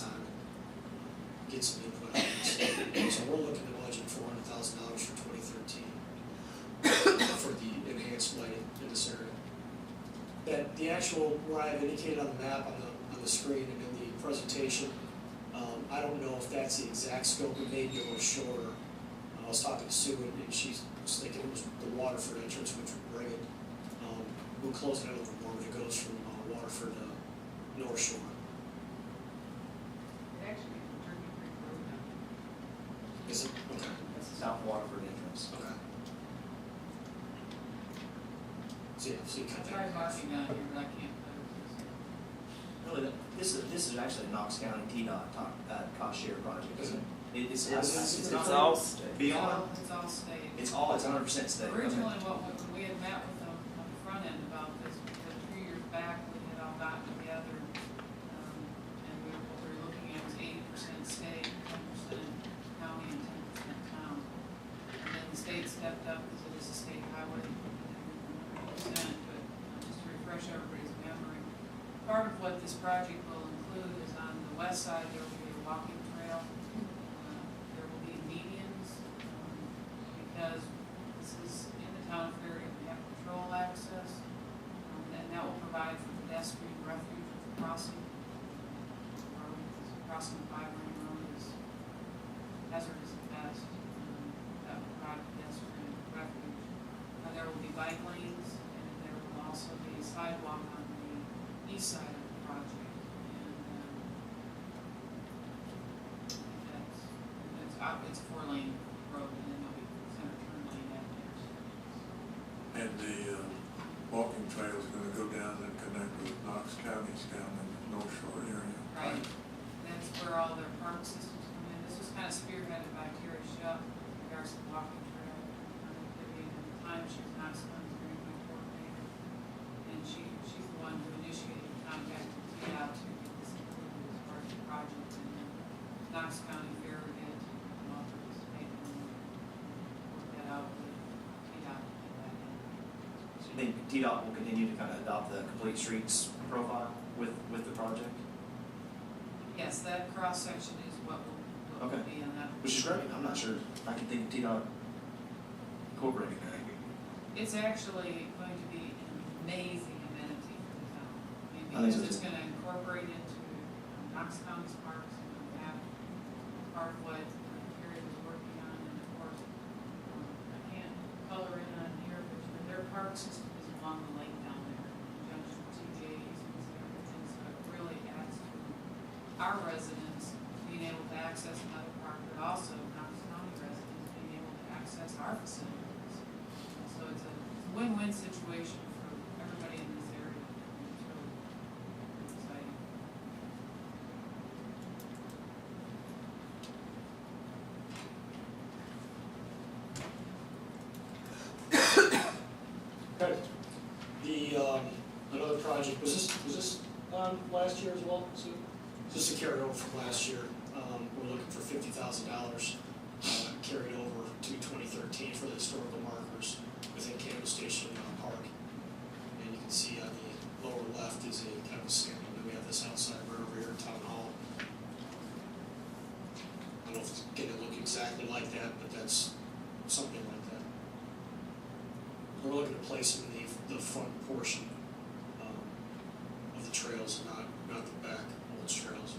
time, get some input on this. So we're looking to budget $400,000 for 2013 for the enhanced lighting in this area. That the actual, where I've indicated on the map on the screen and in the presentation, I don't know if that's the exact scope. It may be a little shorter. I was talking to Sue, and she was thinking it was the Waterford entrance, which would bring it. We'll close it out a little more, but it goes from Waterford to North Shore. It actually is a Turkey Creek Road now. Is it? Okay. That's the South Waterford entrance. Okay. So yeah, so you I cut tried that. marking down here, but I can't put it. Really, this is actually a Knox County TDOT cost share project, isn't it? It's It's all state. beyond. It's all state. It's 100% state. Originally, when we had met with them on the front end about this, because 2 years back, we had all gotten together, and what we were looking at was 80% state, 10% county, and 10% town. And then the state stepped up because it is a state highway, and 100%, but just to refresh everybody's memory, part of what this project will include is on the west side, there will be a walking trail. There will be medians, because this is in the town of Farragut, we have patrol access, and that will provide for pedestrian refuge for crossing. Crossing the 5-lane road is hazardous at best. That will provide pedestrian refuge. There will be bike lanes, and there will also be a sidewalk on the east side of the project. And it's a 4-lane road, and then there'll be center turn lane out there. And the walking trail is going to go down and connect with Knox counties down in the North Shore area. Right. That's where all their park systems come in. This was kind of spearheaded by Terry Shupp in regards to the walking trail connectivity. And at the time, she was Knox County's green coordinator, and she's the one who initiated contact with TDOT to get this included as part of the project. And then Knox County, Farragut, and all participate and work that out with TDOT to get that in. So you think TDOT will continue to kind of adopt the complete streets profile with the project? Yes, that cross-section is what will Okay. be in that. Which is great. I'm not sure I can think of TDOT incorporating that. It's actually going to be an amazing amenity for the town. I mean, I think so because it's too. going to incorporate into Knox County's parks, and we have part of what Carrie was working on, and of course, I can't color in on here, but their park system is along the lake down there, in conjunction with TJ's and everything, so it really adds to our residents being able to access another park, but also Knox County residents being able to access our facilities. So it's a win-win situation for everybody in this area. It's really exciting. Okay. Another project, was this last year as well, Sue? Just a carryover from last year. We're looking for $50,000 carried over to 2013 for the historical markers within Campbell Station Park. And you can see on the lower left is a kind of a sample. And then we have this outside right over here at Town Hall. I don't know if it's going to look exactly like that, but that's something like that. We're looking to place them in the front portion of the trails, not the back old trails.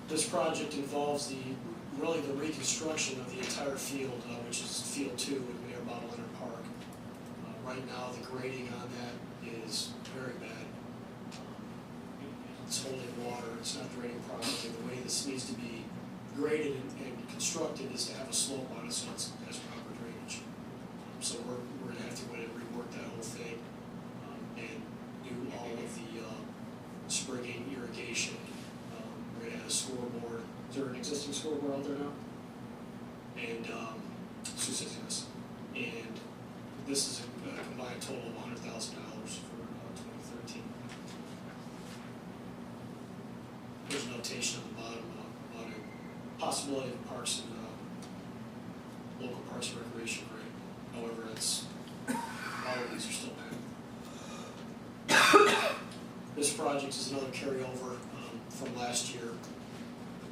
This project involves really the reconstruction of the entire field, which is Field 2 at Mayor Bob Leonard Park. Right now, the grading on that is very bad. It's holding water, it's not draining properly. The way this needs to be graded and constructed is to have a slope on it so it has proper drainage. So we're going to have to go in and rework that whole thing and do all of the sprigging, irrigation. We're going to add a scoreboard. Is there an existing scoreboard out there now? And Sue says yes. And this is a combined total of $100,000 for 2013. There's a notation on the bottom about a possibility of parks and local parks and recreation grant. However, all of these are still bad. project is another carryover from last year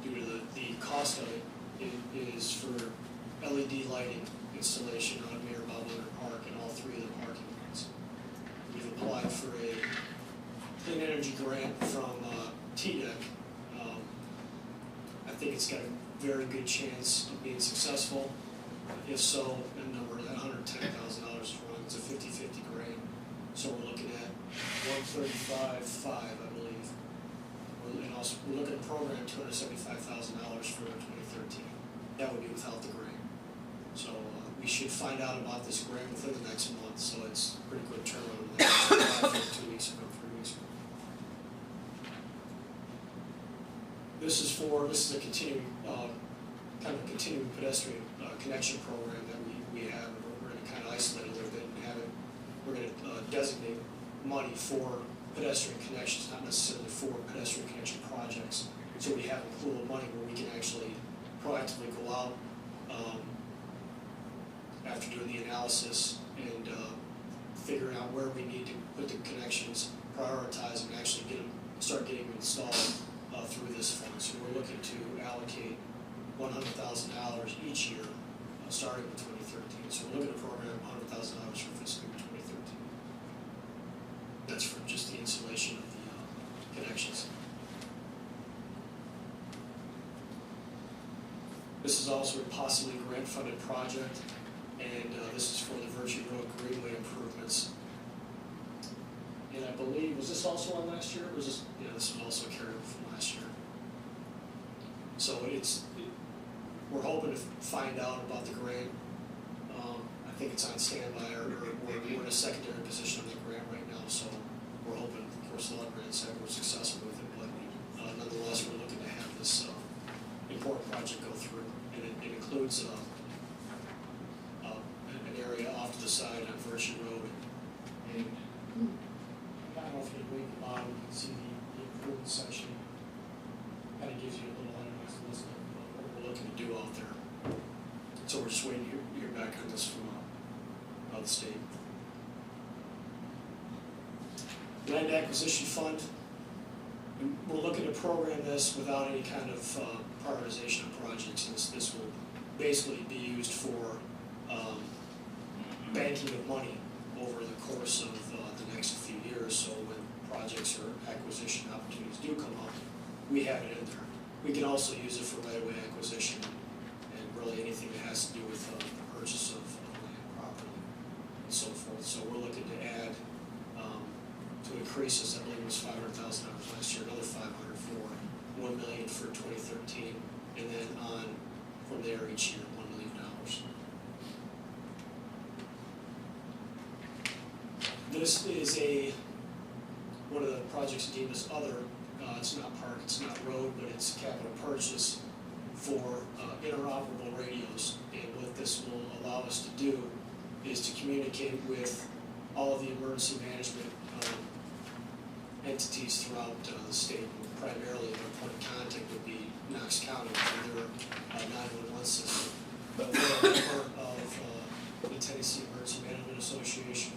due to the cost of it. It is for LED lighting installation on Mayor Bellwether Park and all three of the parking lots. We've applied for a clean energy grant from TDEC. I think it's got a very good chance of being successful. If so, the number at $110,000 is wrong. It's a 50-50 grant. So we're looking at $135,500, I believe. And also, we're looking at a program $275,000 for 2013. That would be without the grant. So we should find out about this grant within the next month. So it's a pretty quick turnaround. That 2 weeks ago, 3 weeks ago. This is a continuing, kind of a continuing pedestrian connection program that we have. We're going to kind of isolate it a little bit and have it. We're going to designate money for pedestrian connections, not necessarily for pedestrian connection projects. So we have a pool of money where we can actually proactively go out after doing the analysis and figuring out where we need to put the connections, prioritize, and actually start getting them installed through this fund. So we're looking to allocate $100,000 each year, starting with 2013. So we're looking at a program of $100,000 for fiscal year 2013. That's for just the installation of the connections. This is also a possibly grant-funded project, and this is for the Virtue Road Greenway improvements. And I believe, was this also on last year, or was this, yeah, this was also carried over from last year. So we're hoping to find out about the grant. I think it's on standby, or we're in a secondary position on the grant right now, so we're hoping, of course, a lot of grants that we're successful with it, but nonetheless, we're looking to have this important project go through, and it includes an area off to the side on Virtue Road. And I don't know if you read the bottom, you can see the improvement section. Kind of gives you a little itemized list of what we're looking to do out there. So we're just waiting to hear back on this from the state. Land Acquisition Fund. We're looking to program this without any kind of prioritization of projects. This will basically be used for banking of money over the course of the next few years. So when projects or acquisition opportunities do come up, we have it in there. We can also use it for right-of-way acquisition and really anything that has to do with the purchase of land, property, and so forth. So we're looking to add, to increase this, I believe it was $500,000 last year, another $500,000 for $1 million for 2013, and then on from there each year, $1 million. This is one of the projects deemed as other. It's not park, it's not road, but it's capital purchase for interoperable radios. And what this will allow us to do is to communicate with all of the emergency management entities throughout the state. Primarily, their point of contact would be Knox County for their 911 system. But we're a member of the Tennessee Emergency Management Association.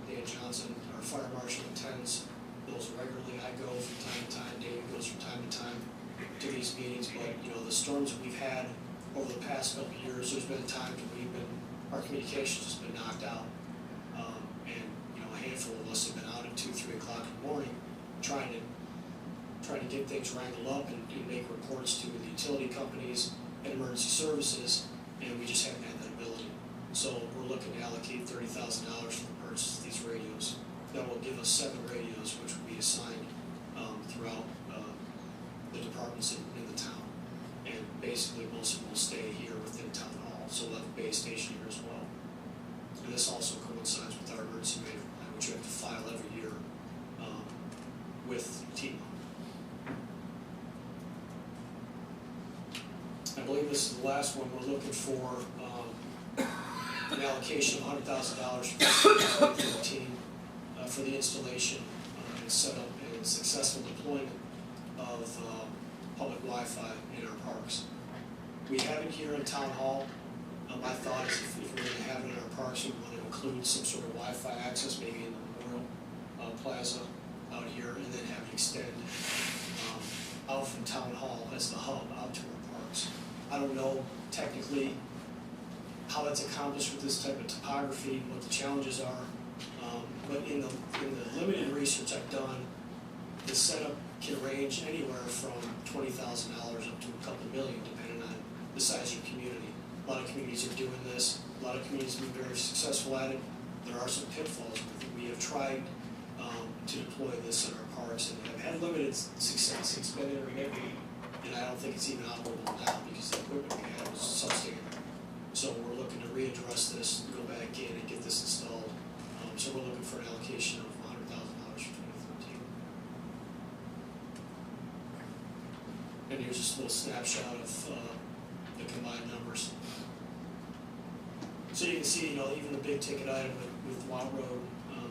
Dan Johnson, our fire marshal, attends those regularly. I go from time to time. Dave goes from time to time to these meetings. But the storms that we've had over the past couple of years, there's been times when our communications has been knocked out, and a handful of us have been out at 2, 3 o'clock in the morning, trying to get things wrangled up and make reports to the utility companies and emergency services, and we just haven't had that ability. So we're looking to allocate $30,000 for the purchase of these radios. That will give us 7 radios, which will be assigned throughout the departments in the town. And basically, most of them will stay here within town hall, so we'll have a base station here as well. And this also coincides with our emergency management plan, which we have to file every year with TEMA. I believe this is the last one. We're looking for an allocation of $100,000 for 2013 for the installation and setup and successful deployment of public Wi-Fi in our parks. We have it here in Town Hall. My thought is if we're going to have it in our parks, we want to include some sort of Wi-Fi access, maybe in the Memorial Plaza out here, and then have it extend out from Town Hall as the hub out to our parks. I don't know technically how that's accomplished with this type of topography, what the challenges are, but in the limited research I've done, the setup can range anywhere from $20,000 up to a couple million, depending on the size of your community. A lot of communities are doing this. A lot of communities have been very successful at it. There are some pitfalls with it. We have tried to deploy this in our parks and have had limited success. It's been intermittent, and I don't think it's even operable now because the equipment we had was substandard. So we're looking to readdress this, go back in and get this installed. So we're looking for an allocation of $100,000 for 2013. And here's just a little snapshot of the combined numbers. So you can see, even the big ticket item with Watt Road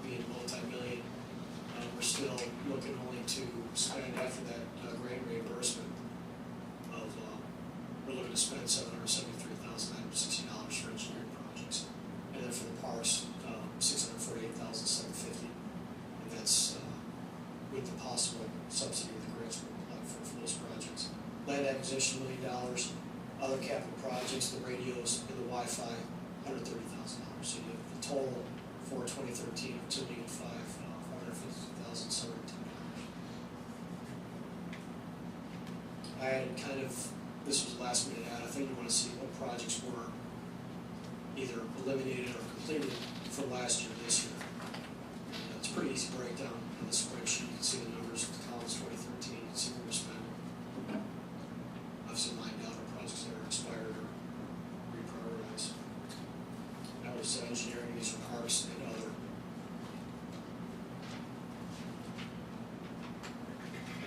being multi-million, we're still looking only to spend after that grant reimbursement of, we're looking to spend $773,960 for engineering projects. And then for the parks, $648,750. And that's with the possible subsidy of the grants we'll apply for those projects. Land acquisition, $1 million. Other capital projects, the radios and the Wi-Fi, $130,000. So you have the total for 2013 of $2,550,710. I added this was last minute add. I think you want to see what projects were either eliminated or completed for last year, this year. It's a pretty easy breakdown in the spreadsheet. You can see the numbers of the columns 2013. You can see where we're spending. I've seen lined out our projects that are expired or reprioritized. That was engineering, these are parks and other.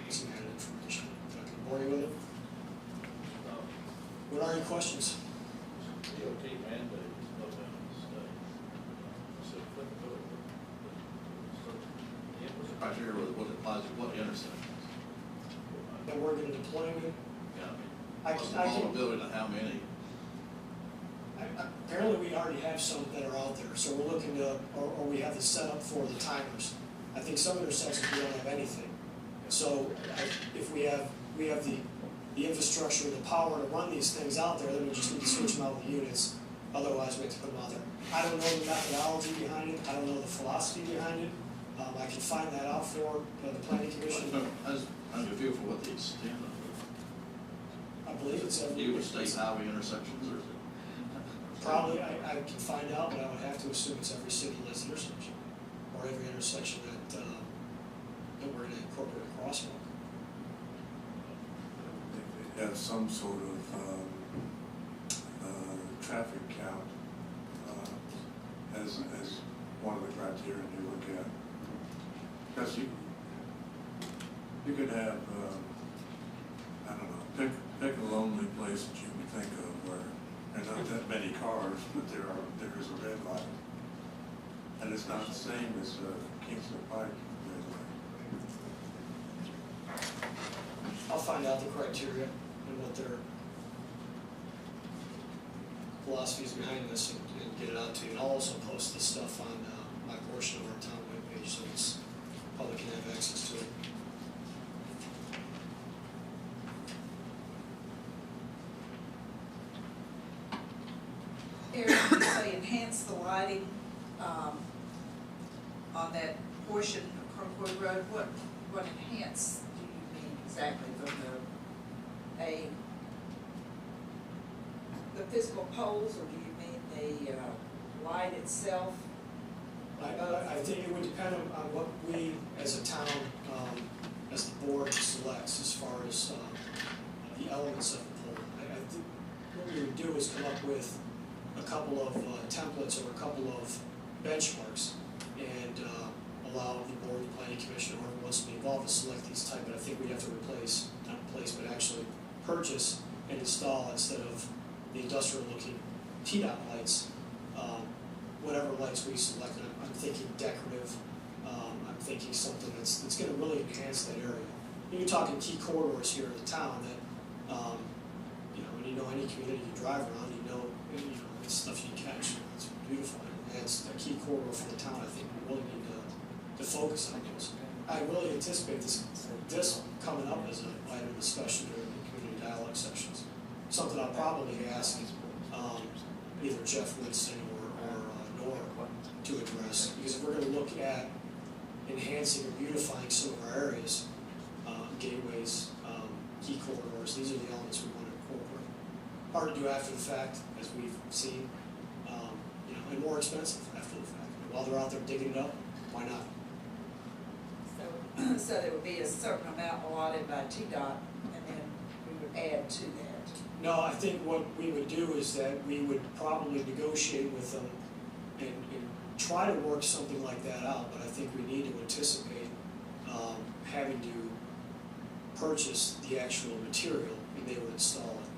Some added information. Not going to bore you with it. What are your questions? DOT mandate is low down in the state. So applicability. What's the criteria, what applies to what intersections? That we're going to deploy with? Yeah, I what's the can- vulnerability to how many? Apparently, we already have some that are out there, so we're looking to, or we have the setup for the timers. I think some intersections we don't have anything. So if we have the infrastructure and the power to run these things out there, then we just need to switch them out with the units. Otherwise, we have to put them out there. I don't know the methodology behind it. I don't know the philosophy behind it. I can find that out for the planning commission. I was trying to feel for what the extent of it. I believe it's every. You with state highway intersections, or is it? Probably, I can find out, but I would have to assume it's every city lists intersection, or every intersection that we're gonna incorporate a crosswalk. They have some sort of traffic count as one of the criteria you look at. Because you could have, I don't know, pick a lonely place that you can think of where there are not that many cars, but there is a red light. And it's not the same as Kingston Pike red light. I'll find out the criteria and what their philosophy is behind this and get it out to you. And I'll also post this stuff on my portion of our town webpage so it's public can have access to it. Eric, you say enhance the lighting, on that portion of Concord Road, what enhance do you mean exactly from the physical poles, or do you mean the light itself? I think it would depend on what we, as a town, as the board selects as far as the elements of the pole. I think what we would do is come up with a couple of templates or a couple of benchmarks and allow the board, the planning commission, or whoever wants to be involved to select these type, but I think we'd have to not replace, but actually purchase and install instead of the industrial looking TDOT lights, whatever lights we select. I'm thinking decorative, I'm thinking something that's gonna really enhance that area. You're talking key corridors here in the town that, and any community you drive around, it's stuff you catch, it's beautiful, and it's a key corridor for the town. I think we really need to focus on those. I really anticipate this coming up as an item of discussion during the community dialogue sessions. Something I'll probably ask, either Jeff Winston or Nora to address, because if we're gonna look at enhancing or beautifying some of our areas, gateways, key corridors, these are the elements we want to incorporate. Hard to do after the fact, as we've seen, and more expensive after the fact. While they're out there digging it up, why not? So there would be a certain amount allotted by TDOT, and then we would add to that. No, I think what we would do is that we would probably negotiate with them and try to work something like that out, but I think we need to anticipate having to purchase the actual material and they would install it.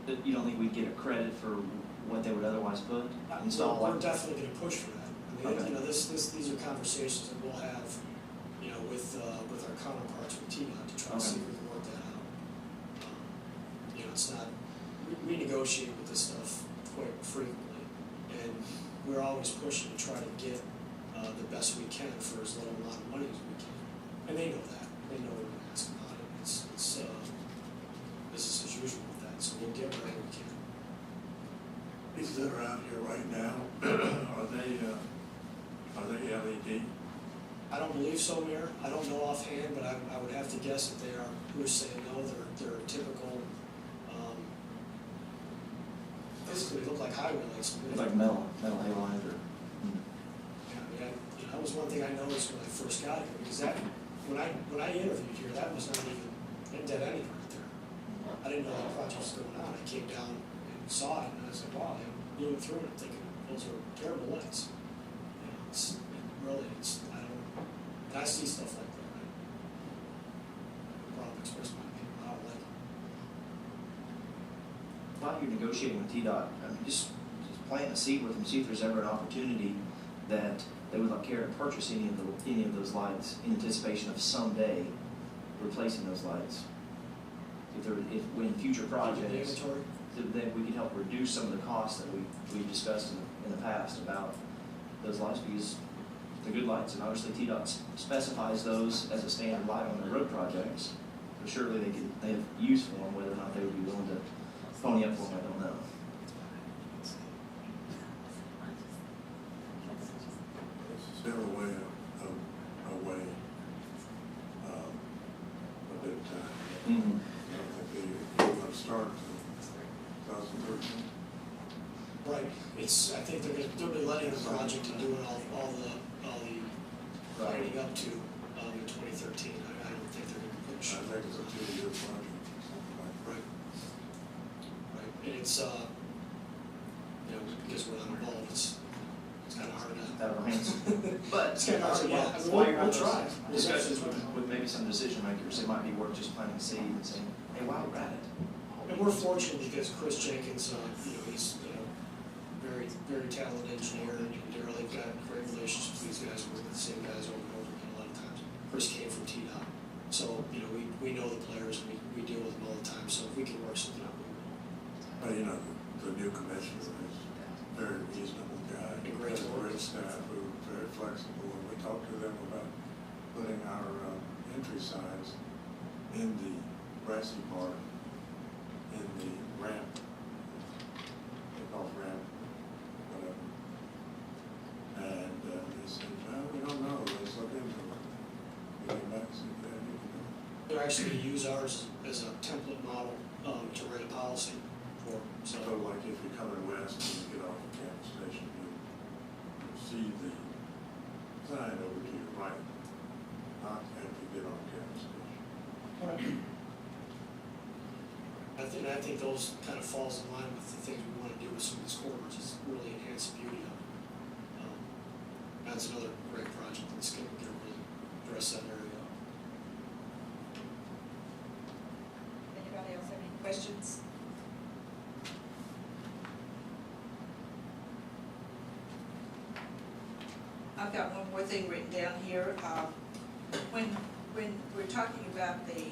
But you don't think we'd get a credit for what they would otherwise put, install? We're definitely gonna push for that. I mean, Okay. these are conversations that we'll have, with our counterparts with TDOT to try to see if we can work that out. It's not, we negotiate with this stuff quite frequently, and we're always pushing to try to get the best we can for as little amount of money as we can. And they know that, they know we're gonna ask about it, it's business as usual with that, so we'll get whatever we can. These that are out here right now, are they LED? I don't believe so, Mayor. I don't know offhand, but I would have to guess that they are. Who's saying no? They're typical. Basically, look like highway lights. Like metal halide or? Yeah, that was one thing I noticed when I first got here, because that when I interviewed here, that was not even a dead end right there. I didn't know that project was going on. I came down and saw it, and I was like, wow. I blew it through, and I'm thinking those are terrible lights. I see stuff like that. I probably express my opinion. I don't like it. While you're negotiating with TDOT, I mean, just plant a seed with them, see if there's ever an opportunity that they would like care to purchase any of those lights in anticipation of someday replacing those lights. If when future projects, then we can help reduce some of the costs that we discussed in the past about those lights, because they're good lights, and obviously TDOT specifies those as a standard light on their road projects. But surely they have use for them. Whether or not they would be willing to pony up for them, I don't know. Still a way away, a bit time. Mm-hmm. I don't think they're going to start until 2013. Right. I think they'll be letting the project and doing all the lighting up to in 2013. I don't think they're going to push. I think it's a 2-year project, something like that. Right. Right. And it's because we're not involved, it's kind of hard to. Out of our hands. But It's kind of hard. Yeah. I mean, while you're we'll having try. those discussions with maybe some decision makers, it might be worth just planting a seed and saying, hey, while we're at it. And we're fortunate because Chris Jenkins, he's very, very talented engineer, and Daryl, they've got great relationships with these guys. We work with the same guys over and over again a lot of times. Chris came from TDOT, so we know the players, and we deal with them all the time. So if we can work something out, we will. Well, the new commissioner is a very reasonable guy. And great to work with. Staff who are very flexible, and we talked to them about putting our entry signs in the grassy part, in the ramp, takeoff ramp, whatever. And they said, well, we don't know, let's look into it. We came back and said, yeah, you can do it. They're actually going to use ours as a template model to write a policy for. So So like if you're coming west and you get off the campus station, you see the sign over to your right, not after you get off campus station. I think those kind of falls in line with the things we want to do with some of these corridors, is really enhance the beauty of it. That's another great project that's going to really address that area. Anybody else have any questions? I've got one more thing written down here. When we're talking about the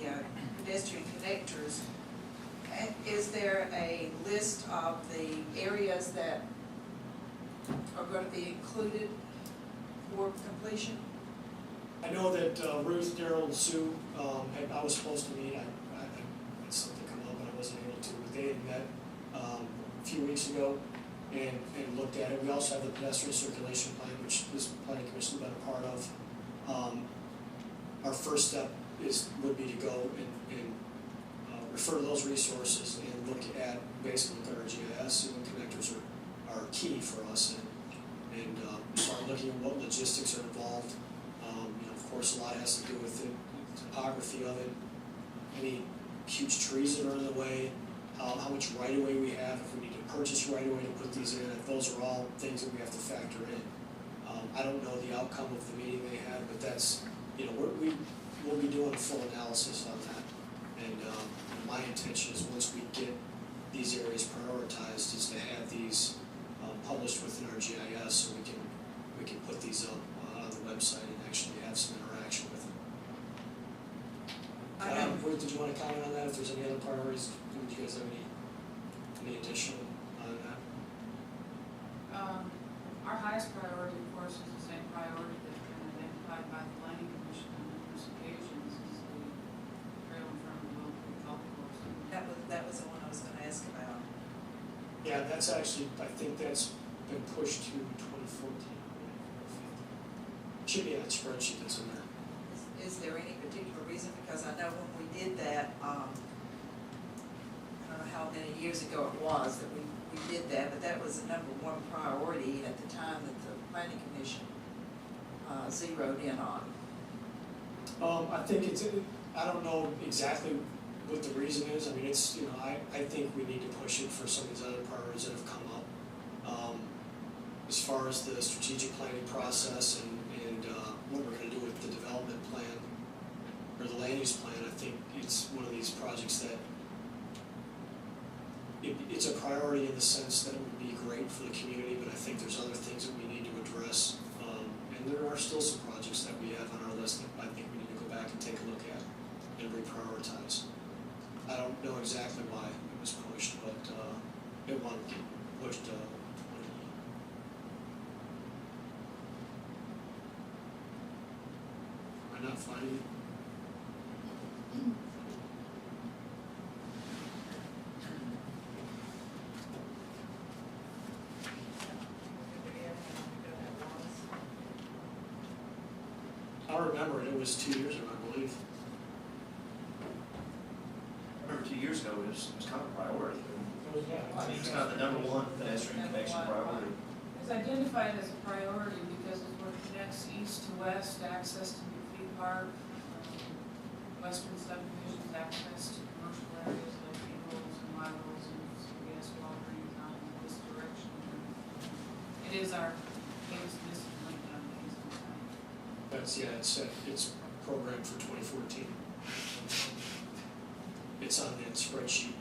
pedestrian connectors, is there a list of the areas that are going to be included for completion? I know that Ruth, Daryl, and Sue, I was supposed to meet, I had something come up and I wasn't able to, but they had met a few weeks ago and looked at it. We also have the pedestrian circulation plan, which this planning commission has been a part of. Our first step would be to go and refer to those resources and look at basically our GIS, and connectors are key for us, and start looking at what logistics are involved. Of course, a lot has to do with the topography of it, any huge trees that are in the way, how much right-of-way we have, if we need to purchase right-of-way to put these in. Those are all things that we have to factor in. I don't know the outcome of the meeting they had, but that's, we'll be doing a full analysis on that. And my intention is once we get these areas prioritized is to have these published within our GIS so we can put these up on the website and actually have some interaction with them. Ruth, did you want to comment on that? If there's any other priorities, would you guys have any additional on that? Our highest priority, of course, is the same priority that's been identified by the planning commission on numerous occasions, is the trail in front of the Willow Creek Golf Course. That was the one I was gonna ask about. Yeah, that's actually, I think that's been pushed to 2014. Should be in that spreadsheet that's in there. Is there any particular reason? Because I know when we did that, I don't know how many years ago it was that we did that, but that was the number one priority at the time that the planning commission zeroed in on. I think I don't know exactly what the reason is. I mean, it's, I think we need to push it for some of these other priorities that have come up. As far as the strategic planning process and what we're gonna do with the development plan, or the land use plan, I think it's one of these projects that it's a priority in the sense that it would be great for the community, but I think there's other things that we need to address. And there are still some projects that we have on our list that I think we need to go back and take a look at and reprioritize. I don't know exactly why it was pushed, but it won't get pushed. Am I not finding it? I remember it was 2 years ago, I believe. I remember 2 years ago, it was kind of a priority. I mean, it's kind of the number one pedestrian connection priority. It's identified as a priority because it's what connects east to west, access to McPhee Park, western subdivisions, access to commercial areas like Eagles and Wiles and CBS Walgreens on this direction. It is our biggest discipline on these. It's programmed for 2014. It's on that spreadsheet.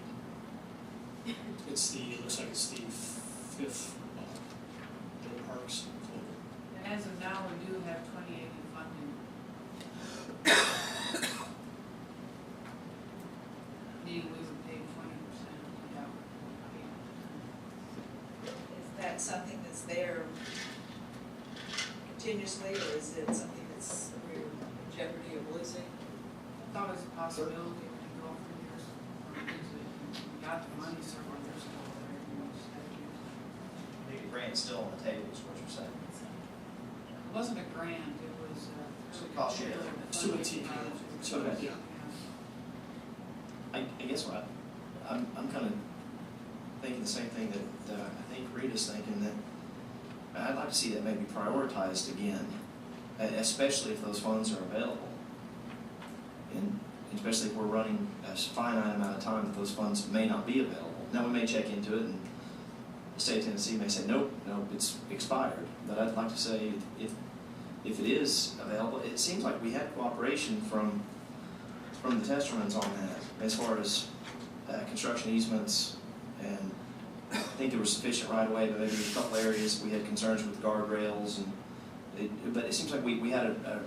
It looks like it's the fifth little parks total. And as of now, we do have 2080 funding. Meaning we would pay 20%, yeah. Is that something that's there continuously, or is it something that's we're in jeopardy of losing? I thought it was a possibility when you go for years, or we got the money several years ago, there, you just had to use it. I think the grant's still on the table, is what you're saying. It wasn't a grant, it was, So it cost you $218. Okay. Yeah. I guess what I'm kind of thinking the same thing that I think Rita's thinking, that I'd like to see that maybe prioritized again, especially if those funds are available. And especially if we're running a finite amount of time that those funds may not be available. Now, we may check into it and the state of Tennessee may say, nope, it's expired. But I'd like to say if it is available, it seems like we had cooperation from the test runs on that as far as construction easements, and I think there was sufficient right of way, but maybe a couple areas we had concerns with guardrails, but it seems like we had a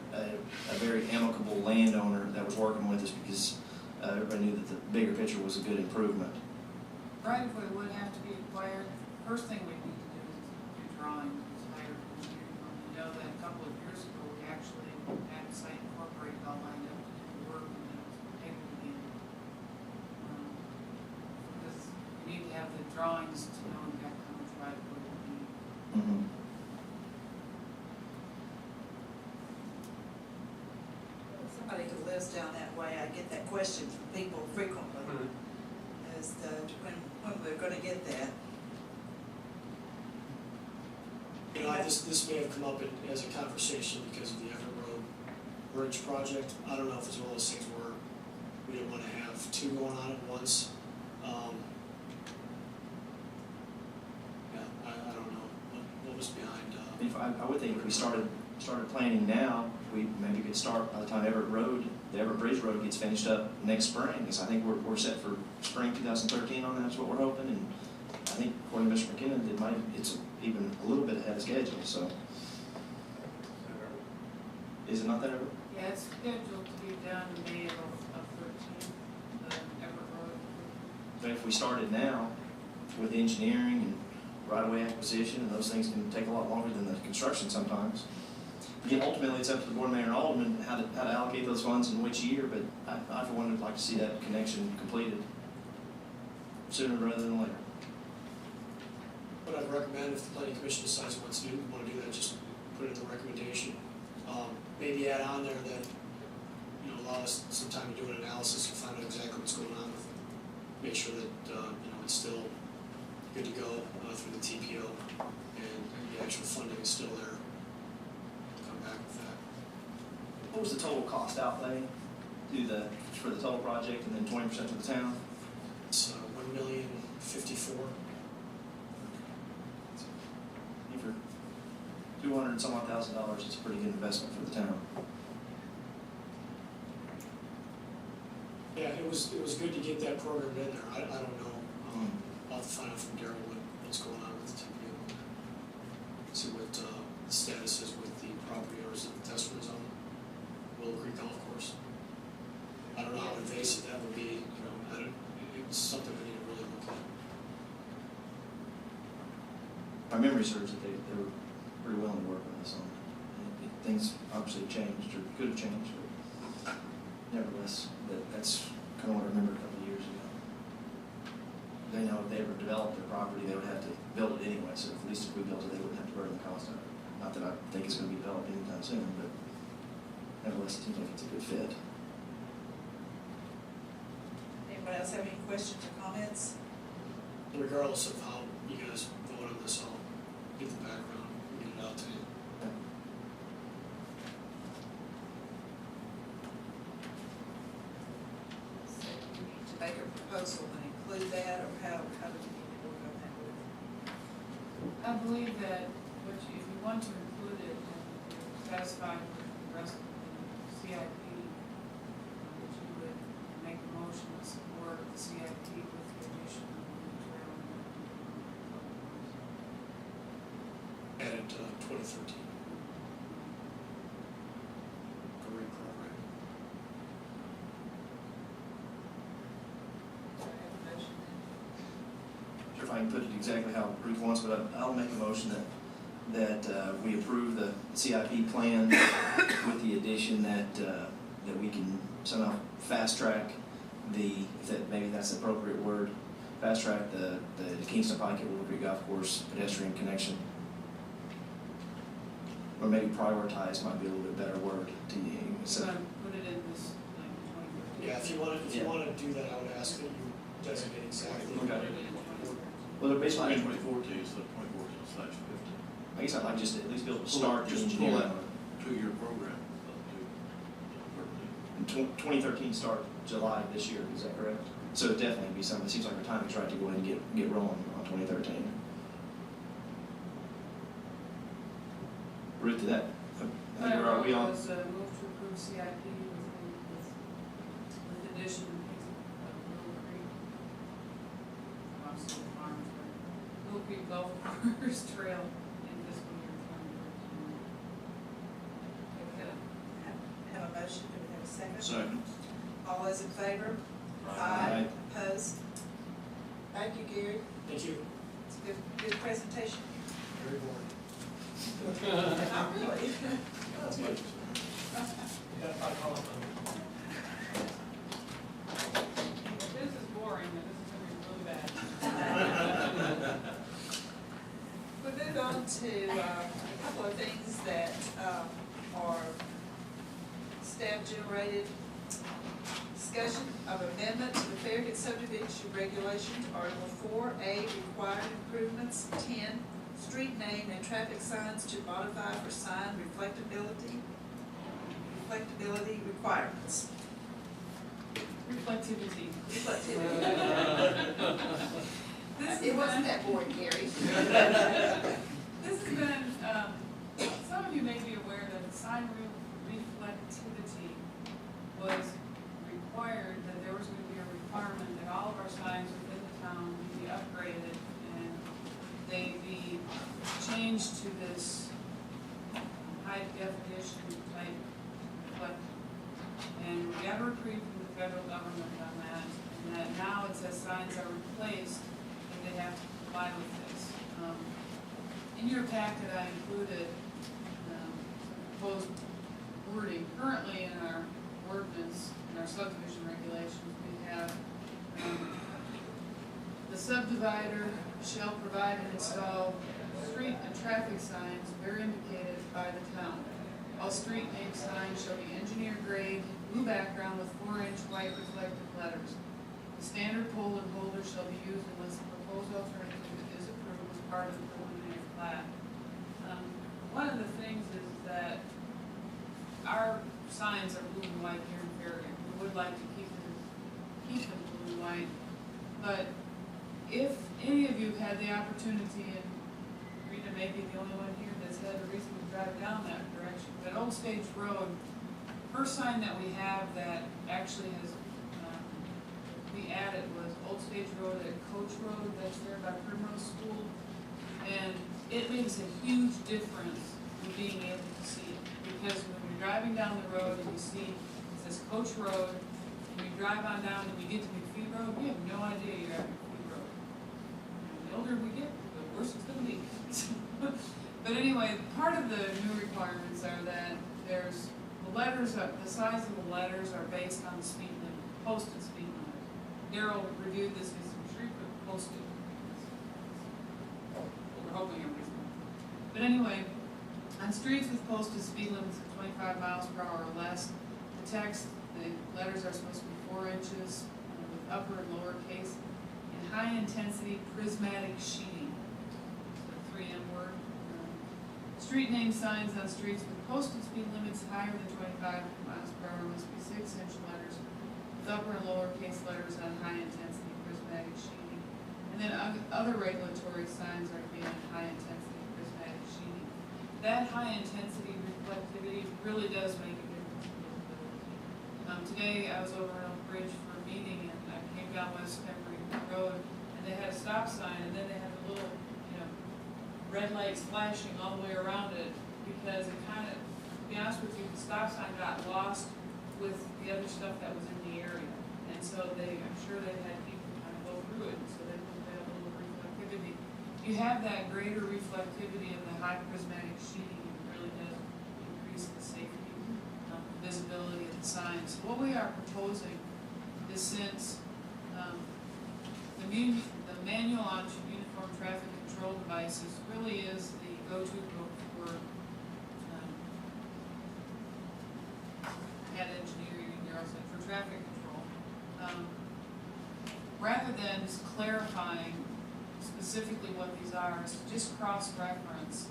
very amicable landowner that was working with us because everybody knew that the bigger picture was a good improvement. Right, if we would have to be acquired, first thing we need to do is do drawings, hire an engineering firm. You know that a couple of years ago, we actually had a site drawings to know exactly how much right of way will be. Mhm. Somebody who lives down that way, I get that question from people frequently, as to when we're gonna get that. You know, this may have come up as a conversation because of the Everett Road Bridge project. I don't know if it's one of those things where we didn't wanna have two going on at once. Yeah, I don't know what was behind, If I would think if we started planning now, we maybe could start by the time Everett Road, the Everett Bridge Road gets finished up next spring. Because I think we're set for spring 2013 on that, that's what we're hoping. And I think according to Mr. McKinnon, it's even a little bit ahead of schedule, so. Is it not that ever? Yeah, it's scheduled to be done in May of 13, the Everett Road. But if we started now with engineering and right-of-way acquisition, and those things can take a lot longer than the construction sometimes. Again, ultimately, it's up to the board, mayor, and alderman how to allocate those funds in which year, but I for one would like to see that connection completed sooner rather than later. what I'd recommend if the planning commission decides what to do, wanna do that, just put it in the recommendation. Maybe add on there that, you know, allow us some time to do an analysis and find out exactly what's going on with it. Make sure that, you know, it's still good to go, through the TPO, and the actual funding is still there. Come back with that. What was the total cost outlay for the total project, and then 20% to the town? It's, $1,054,000. For $200 and some odd thousand, it's a pretty good investment for the town. Yeah, it was good to get that program in there. I don't know, I'll have to find out from Daryl what's going on with the TPO. See what, the status is with the property owners of the test zone, Willow Creek Golf Course. I don't know how invasive that would be, you know, it's something we need to really look at. My memory serves that they were pretty willing to work with us on it. Things obviously changed, or could have changed, but nevertheless, that's kind of what I remember a couple of years ago. They know if they ever developed their property, they would have to build it anyway, so at least if we built it, they wouldn't have to burden the cost of it. Not that I think it's going to be developed anytime soon, but nevertheless, it seems like it's a good fit. Anybody else have any questions or comments? Regardless of how you guys vote on this, I'll get the background, get it out to you. So you need to make a proposal and include that, or how do you need to work on that with? I believe that if you want to include it, and you're satisfied with the rest of the CIP, that you would make a motion to support the CIP with the addition of the trail. Added to 2013. Great program. So I have a motion then. Sure, if I can put it exactly how Ruth wants, but I'll make a motion that we approve the CIP plan with the addition that we can somehow fast track maybe that's the appropriate word, fast track the Kingston Pike at Willow Creek Golf Course pedestrian connection. Or maybe prioritize might be a little bit better word to you. So put it in this, like, 2013. Yeah, if you wanna do that, I would ask that you designate exactly. Okay. Put it in 2013. Well, basically, 2014 instead of 2014/15. I guess I'd like just to at least be able to start the engineering. Two-year program, to 13. 2013 start July of this year, is that correct? So it'd definitely be something, it seems like our timing's right to go ahead and get rolling on 2013. Ruth, did that, where are we on? Was move to approve CIP with addition of Willow Creek. Obviously, the farm trail. Willow Creek Golf Course Trail in fiscal year 2013. Have a motion, do we have a second? Second. All those in favor? Aye. Opposed? Thank you, Gary. Thank you. It's a good presentation. Very boring. Not really. That's good. If this is boring, then this is gonna be really bad. couple of things that are staff-generated. Discussion of amendment to the Farragut subdivision regulations, Article 4A, required improvements. 10, street name and traffic signs to modify for sign reflectability requirements. Reflectivity. Reflectivity. This It wasn't that boring, Gary. This has been, some of you may be aware that the sign reflectivity was required, that there was going to be a requirement that all of our signs within the town be upgraded and they be changed to this high definition type reflector. And we got a reprieve from the federal government on that, and that now it says signs are replaced and they have to comply with this. In your packet, I included some proposed wording. Currently in our ordinance, in our subdivision regulations, we have the subdivider shall provide and install street and traffic signs where indicated by the town. All street name signs shall be engineer grade, blue background with 4-inch white reflective letters. The standard pole and holder shall be used unless the proposed alternative is approved as part of the preliminary plat. One of the things is that our signs are blue and white here in Farragut. We would like to keep them blue and white, but if any of you have had the opportunity, and Rita may be the only one here that's had a reason to drive down that direction, but Old Stage Road, first sign that we have that actually has, we added was Old Stage Road at Coach Road, that's there by Primrose School, and it makes a huge difference in being able to see it, because when you're driving down the road and you see, it says Coach Road, and you drive on down and you get to McPhee Road, you have no idea you're at McPhee Road. And the older we get, the worse it's gonna be. But anyway, part of the new requirements are that there's, the letters, the size of the letters are based on the speed limit, posted speed limit. Daryl reviewed this, because I'm sure he put posted. We're hoping everybody's going. But anyway, on streets with posted speed limits of 25 miles per hour or less, the text, the letters are supposed to be 4 inches with upper and lower case, and high intensity prismatic sheeting, so 3M word. Street name signs on streets with posted speed limits higher than 25 miles per hour must be 6-inch letters with upper and lower case letters on high intensity prismatic sheeting. And then other regulatory signs are to be on high intensity prismatic sheeting. That high intensity reflectivity really does make a difference in visibility. Today I was over on Oak Bridge for a meeting, and I came down West Pembroke Road, and they had a stop sign, and then they had a little, red lights flashing all the way around it, because it kind of, to be honest with you, the stop sign got lost with the other stuff that was in the area. And so I'm sure they had people kind of go through it, and so they looked at a little reflectivity. You have that greater reflectivity of the high prismatic sheeting, it really does increase the safety, visibility of the signs. So what we are proposing is, since the manual on uniform traffic control devices really is the go-to book for at engineering and said for traffic control. Rather than just clarifying specifically what these are, is to just cross-reference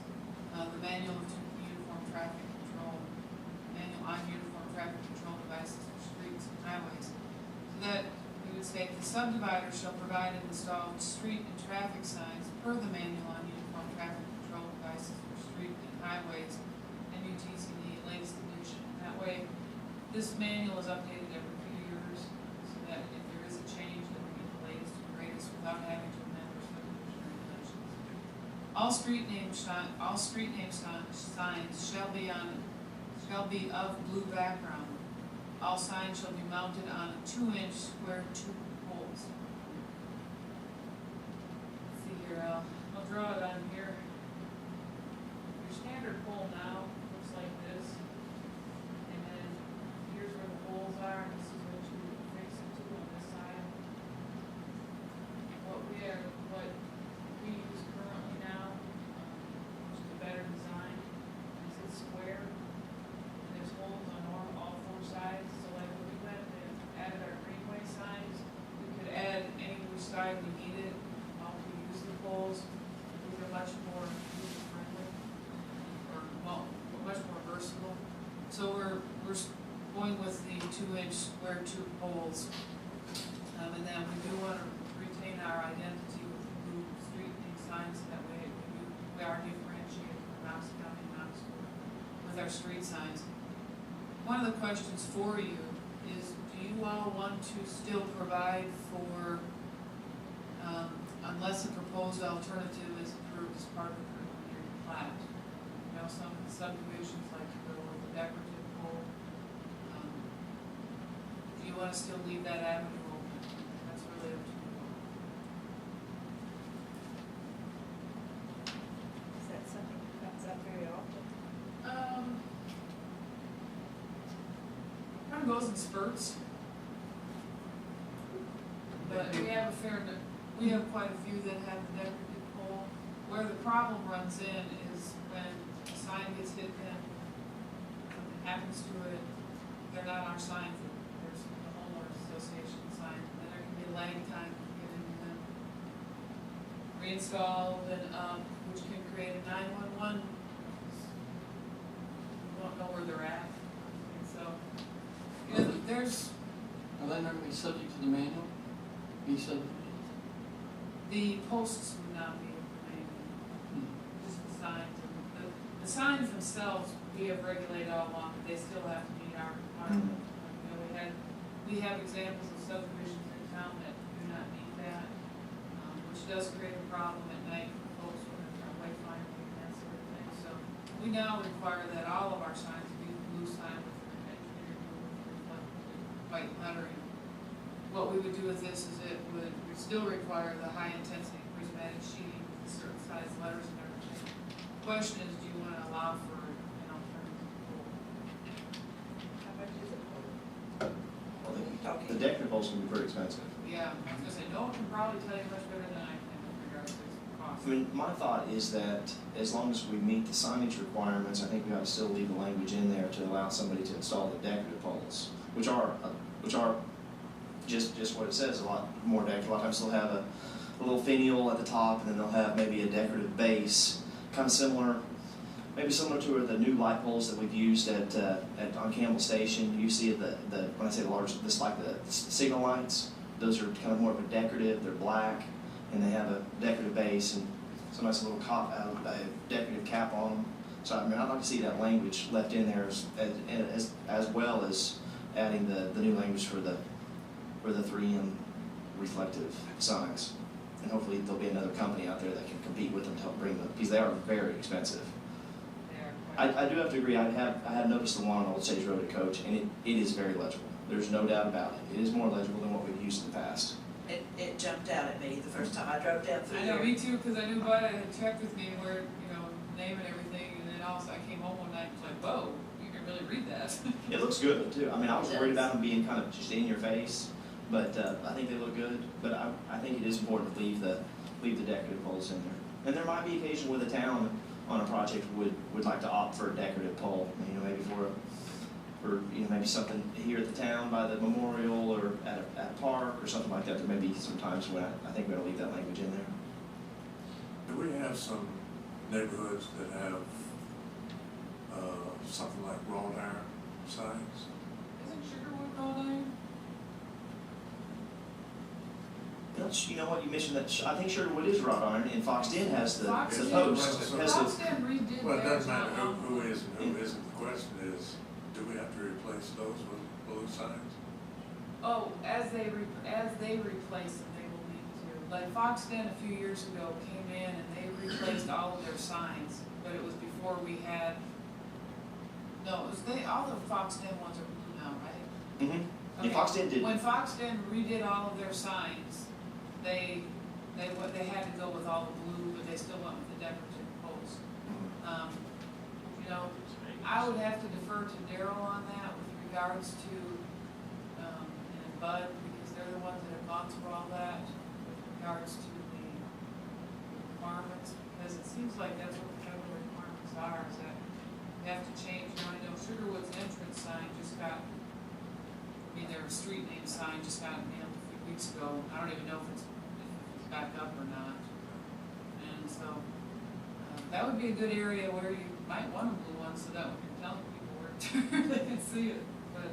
the manual of uniform traffic control, manual on uniform traffic control devices for streets and highways. So that we would say the subdivider shall provide and install street and traffic signs per the manual on uniform traffic control devices for street and highways, MUTCD, latest edition. That way, this manual is updated every few years, so that if there is a change, that we get the latest and greatest without having to amend our subdivision regulations. All street name signs shall be of blue background. All signs shall be mounted on a 2-inch square tube poles. Let's see here, I'll draw it on here. Your standard pole now looks like this. And then here's where the holes are, and this is what you fix it to on this side. What we use currently now, which is a better design, going with the 2-inch square tube poles. And then we do want to retain our identity with the blue street name signs, that way we are differentiated from Knox County, Knoxville with our street signs. One of the questions for you is, do you all want to still provide for, unless a proposed alternative is approved as part of the preliminary plat? You know, some subdivisions like to go with a decorative pole. Do you want to still leave that avenue open? That's really up to you. Is that something that comes up very often? Kind of goes in spurts. But we have we have quite a few that have the decorative pole. Where the problem runs in is when a sign gets hit in, something happens to it, they're not our signs, there's the homeowners association sign, and there can be a lag time to get them reinstalled and, which can create a 911. You won't know where they're at, and so, you know, there's, Are they not gonna be subject to the manual? Be subject? the posts would not be implemented, just the signs. And the signs themselves, we have regulated all along, but they still have to meet our requirements. You know, we have examples of subdivisions in town that do not meet that, which does create a problem at night for folks when they're wayfinding and that sort of thing. So we now require that all of our signs be blue sign with white lettering. What we would do with this is it would still require the high intensity prismatic sheeting with certain size letters and everything. The question is, do you want to allow for an alternative pole? How much is it for? Well, the decorative poles can be pretty expensive. Yeah, I was gonna say, no one can probably tell you much better than I can with regards to cost. I mean, my thought is that as long as we meet the signage requirements, I think we ought to still leave the language in there to allow somebody to install the decorative poles, which are just what it says, a lot more decorative. A lot of times they'll have a little finial at the top, and then they'll have maybe a decorative base, kind of similar, maybe similar to the new light poles that we've used on Campbell Station. You see when I say the large, this like the signal lights. Those are kind of more of a decorative. They're black, and they have a decorative base and sometimes a little a decorative cap on them. So I mean, I'd like to see that language left in there as well as adding the new language for the 3M reflective signs. And hopefully there'll be another company out there that can compete with them to help bring them, because they are very expensive. They are quite- I do have to agree, I have noticed the one on Old Stage Road at Coach, and it is very legible. There's no doubt about it. It is more legible than what we've used in the past. It jumped out at me the first time I drove down through I there. know, me too, because I knew Bud had checked with me where, you know, name and everything, and then also I came home one night and was like, whoa, you can really read that. It looks good too. I mean, I was It worried does. about them being kind of just in your face, but I think they look good. But I think it is important to leave the decorative poles in there. And there might be occasion where the town on a project would like to opt for a decorative pole. You know, maybe for maybe something here at the town by the memorial or at a park or something like that. There may be some times when I think we ought to leave that language in there. Do we have some neighborhoods that have, something like wrought iron signs? Isn't Sugarwood all day? You know what, you mentioned that, I think Sherwood is wrought iron, and Fox Den has the Fox post. Den- Has Fox the, Den redid Well, it theirs doesn't matter not long who ago. is and who isn't. The question is, do we have to replace those with blue signs? Oh, as they replace them, they will need to. Like Fox Den a few years ago came in and they replaced all of their signs, but it was before we had, no, it was all the Fox Den ones are blue now, right? mm-hmm. Yeah, Okay. Fox Den did. When Fox Den redid all of their signs, they had to go with all the blue, but they still went with the decorative posts. You know, I would have to defer to Daryl on that with regards to, and Bud, because they're the ones that have gone through all that with regards to the requirements, because it seems like that's what the federal requirements are, is that you have to change. Now, I know Sugarwood's entrance sign just got, their street name sign just got mailed a few weeks ago. I don't even know if it's back up or not. And so, that would be a good area where you might want a blue one, so that when you're telling people where to They can see it, but,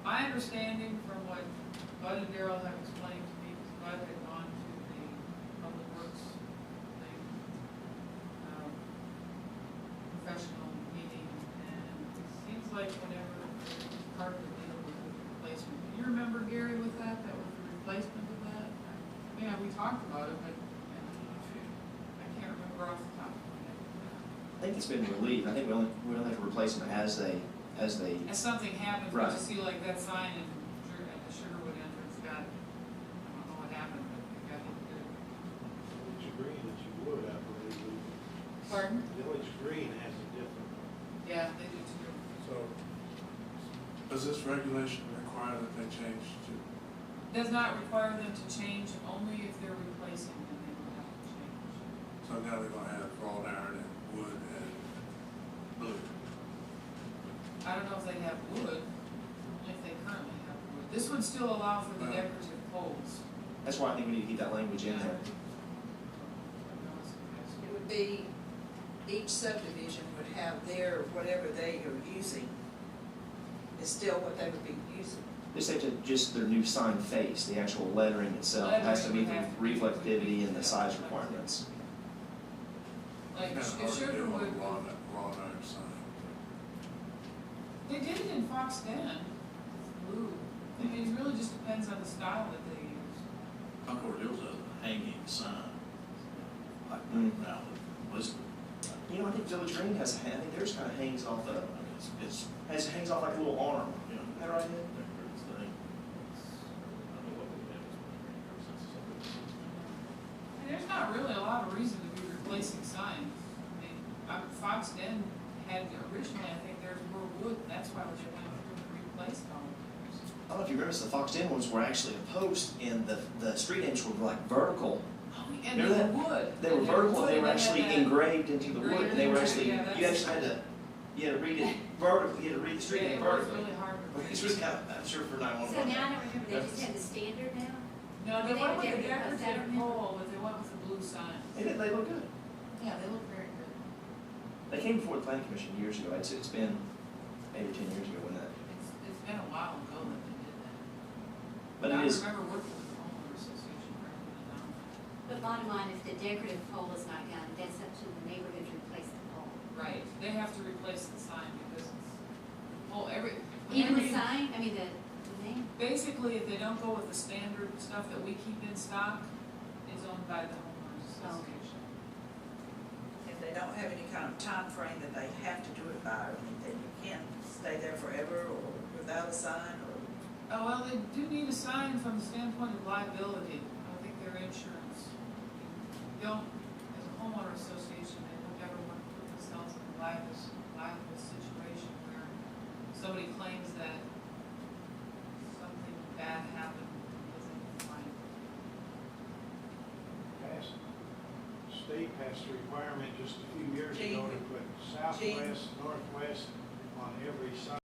my understanding from what Bud and Daryl have explained to me, because Bud had gone to the Public Works thing, professional meeting, and it seems like whenever part of the deal with the replacement. Do you remember, Gary, with that? That was the replacement of that? Yeah, we talked about it, but I can't remember off the top of my head. I think it's been relieved. I think we only have to replace them as they. As something happens, we Right. just see like that sign at the Sugarwood entrance got, I don't know what happened, but it got hit good. Village Green that you would, I believe. Pardon? Village Green has a different. Yeah, they do too. So, does this regulation require that they change to, Does not require them to change, only if they're replacing them, they will have to change. so now they're gonna have wrought iron and wood and blue? I don't know if they have wood, if they currently have wood. This would still allow for the Right. decorative poles. That's why I think we need to keep that language in there. It would be, each subdivision would have their, whatever they are using, is still what they would be using. Just have to, just their new sign face, the actual lettering itself has to meet the reflectivity and the size requirements. Like, Kinda if hard to do on a Sugarwood, wrought iron sign. they did it in Fox Den, blue. I mean, it really just depends on the style that they use. Concord Hills has a hanging sign, like Mm. now, listed. You know, I think Village Green has, I think theirs kind of hangs off the, It's, hangs off like a little arm. you know, Is that right, Ed? it's the thing. I don't know what we have since it's And there's not really a lot of reason to be replacing signs. I mean, Fox Den had, originally, I think theirs were wood, that's why they went through and replaced all of theirs. I don't know if you remember, the Fox Den ones were actually a post and the street ends were like vertical. Oh, and they Remember were wood. They were vertical, and they were had actually that- engraved into the wood, and they were actually, Yeah, that's- you actually had to, you had to read it vertically, you had to read the street Yeah, name it was vertically. really hard to read. It's really kind of, I'm sure for 911. So now I don't remember, they just have the standard now? No, they They went were with the decorative, was that decorative on pole, but they went with the blue signs. They look good. Yeah, they look very good. They came before the planning commission years ago, it's been 8 or 10 years ago when that, It's been a while ago that they did that. but I it is, remember working with the homeowner association back in the town. But bottom line, if the decorative pole is not done, that's up to the neighborhood to replace the pole. Right, they have to replace the sign because it's, well, Even the sign, I mean, the name? basically, if they don't go with the standard stuff that we keep in stock, it's owned by the homeowners association. If they don't have any kind of time frame that they have to do it by, or anything, you can't stay there forever or without a sign or. Oh, well, they do need a sign from the standpoint of liability. I think their insurance. They don't, as a homeowner association, they don't ever want to put themselves in a liable situation where somebody claims that something bad happened because they didn't find it. State passed a requirement just a few years ago to put southwest, northwest,